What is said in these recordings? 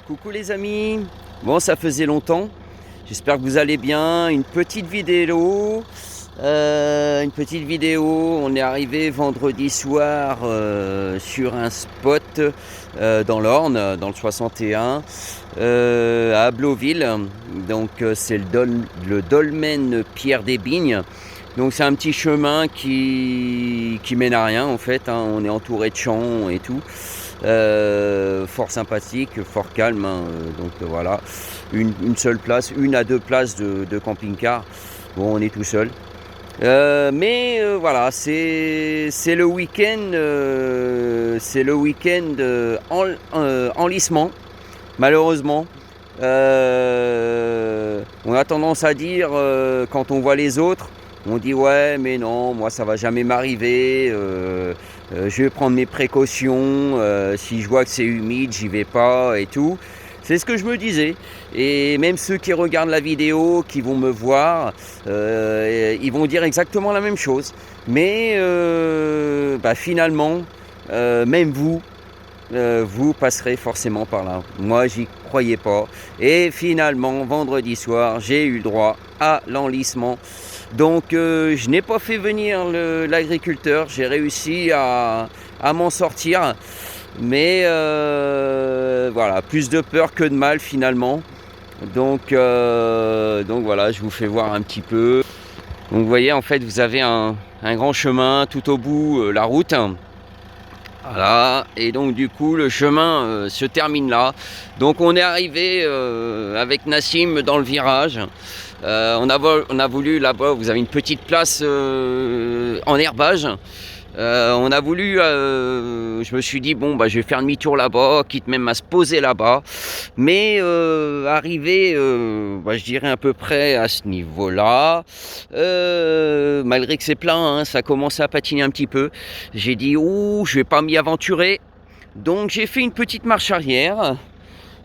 Coucou les amis, bon ça faisait longtemps, j'espère que vous allez bien. Une petite vidéo, on est arrivé vendredi soir sur un spot dans l'Orne, dans le 61, à Bloville. Donc c'est le dolmen Pierre des Bignes. Donc c'est un petit chemin qui mène à rien en fait, hein. On est entouré de champs et tout. Fort sympathique, fort calme, hein. Donc voilà, une seule place, une à deux places de camping-car. Bon, on est tout seul. Mais voilà, c'est le week-end, enlissement, malheureusement. On a tendance à dire quand on voit les autres, on dit ouais mais non, moi ça va jamais m'arriver, je vais prendre mes précautions, si je vois que c'est humide j'y vais pas et tout. C'est ce que je me disais, et même ceux qui regardent la vidéo, qui vont me voir, ils vont dire exactement la même chose. Mais finalement, même vous passerez forcément par là. Moi, j'y croyais pas. Et finalement, vendredi soir, j'ai eu le droit à l'enlissement. Donc, je n'ai pas fait venir l'agriculteur. J'ai réussi à m'en sortir. Mais voilà, plus de peur que de mal finalement. Donc voilà, je vous fais voir un petit peu. Donc vous voyez, en fait, vous avez un grand chemin tout au bout, la route. Voilà, et donc du coup le chemin se termine là. Donc on est arrivé avec Nassim dans le virage. On a voulu là-bas, vous avez une petite place en herbage. On a voulu, je me suis dit bon je vais faire demi-tour là-bas, quitte même à se poser là-bas. Mais arrivé, je dirais à peu près à ce niveau-là, malgré que c'est plein, hein, ça commençait à patiner un petit peu. J'ai dit je vais pas m'y aventurer. Donc j'ai fait une petite marche arrière.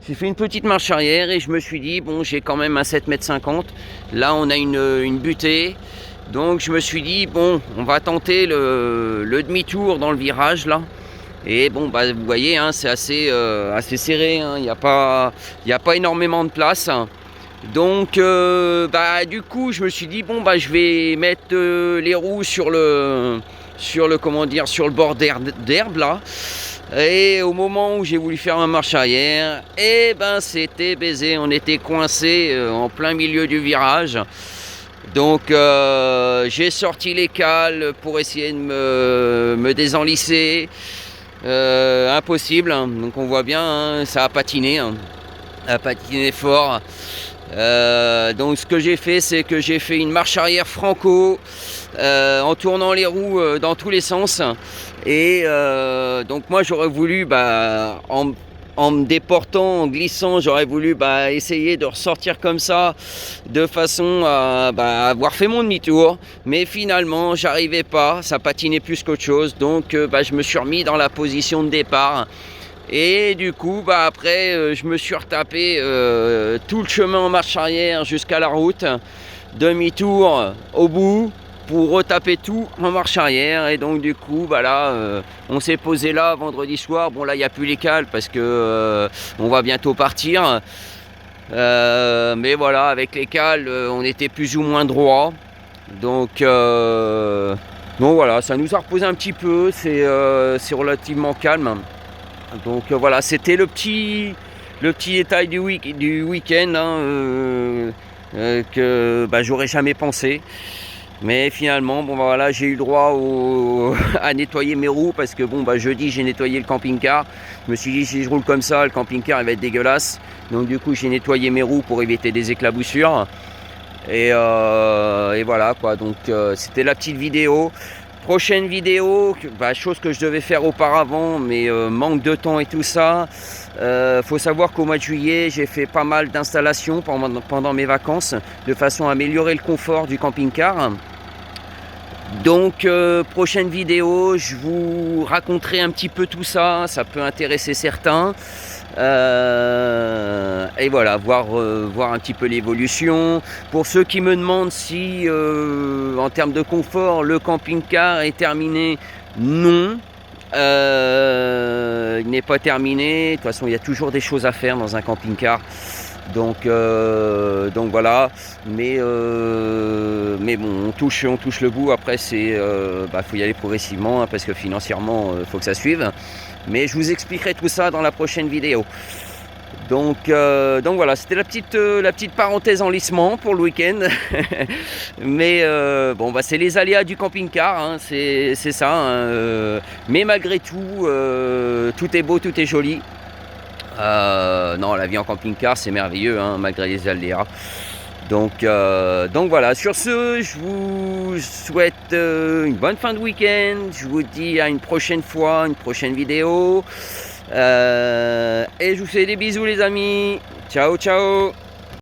et je me suis dit bon, j'ai quand même un 7,50 m. Là on a une butée. Donc je me suis dit bon, on va tenter le demi-tour dans le virage là. Et bon vous voyez, hein, c'est assez serré, hein. Il n'y a pas énormément de place. Donc du coup je me suis dit bon je vais mettre les roues sur le bord d'herbe là. Et au moment où j'ai voulu faire ma marche arrière, c'était baisé, on était coincé en plein milieu du virage. Donc j'ai sorti les cales pour essayer de me désenlisser. Impossible, hein. Donc on voit bien, hein, ça a patiné, fort. Donc ce que j'ai fait, c'est que j'ai fait une marche arrière franco en tournant les roues dans tous les sens. Et donc moi j'aurais voulu en me déportant, en glissant, j'aurais voulu essayer de ressortir comme ça, de façon à avoir fait mon demi-tour. Mais finalement, j'arrivais pas, ça patinait plus qu'autre chose. Donc, je me suis remis dans la position de départ. Et du coup, après, je me suis retapé tout le chemin en marche arrière jusqu'à la route. Demi-tour au bout, pour retaper tout en marche arrière. Et donc du coup on s'est posé là vendredi soir. Bon là il n'y a plus les cales parce que on va bientôt partir, mais voilà, avec les cales on était plus ou moins droit. Donc voilà, ça nous a reposé un petit peu. C'est relativement calme. Donc voilà, c'était le petit détail du week-end, hein, que j'aurais jamais pensé. Mais finalement, j'ai eu le droit à nettoyer mes roues parce que jeudi j'ai nettoyé le camping-car. Je me suis dit si je roule comme ça, le camping-car il va être dégueulasse. Donc du coup j'ai nettoyé mes roues pour éviter des éclaboussures. Et voilà quoi. Donc c'était la petite vidéo. Prochaine vidéo, chose que je devais faire auparavant, mais manque de temps et tout ça. Faut savoir qu'au mois de juillet, j'ai fait pas mal d'installations pendant mes vacances, de façon à améliorer le confort du camping-car. Donc prochaine vidéo, je vous raconterai un petit peu tout ça, ça peut intéresser certains. Et voilà, voir un petit peu l'évolution. Pour ceux qui me demandent si en termes de confort le camping-car est terminé, non. Il n'est pas terminé. De toute façon, il y a toujours des choses à faire dans un camping-car. Donc voilà. Mais bon, on touche le bout. Après, faut y aller progressivement hein, parce que financièrement, faut que ça suive. Mais je vous expliquerai tout ça dans la prochaine vidéo. Donc voilà, c'était la petite parenthèse enlissement pour le week-end. Mais c'est les aléas du camping-car, hein, c'est ça. Hein, mais malgré tout, tout est beau, tout est joli. Non, la vie en camping-car, c'est merveilleux, hein, malgré les aléas. Donc voilà, sur ce, je vous souhaite une bonne fin de week-end. Je vous dis à une prochaine fois, une prochaine vidéo. Et je vous fais des bisous les amis. Ciao, ciao.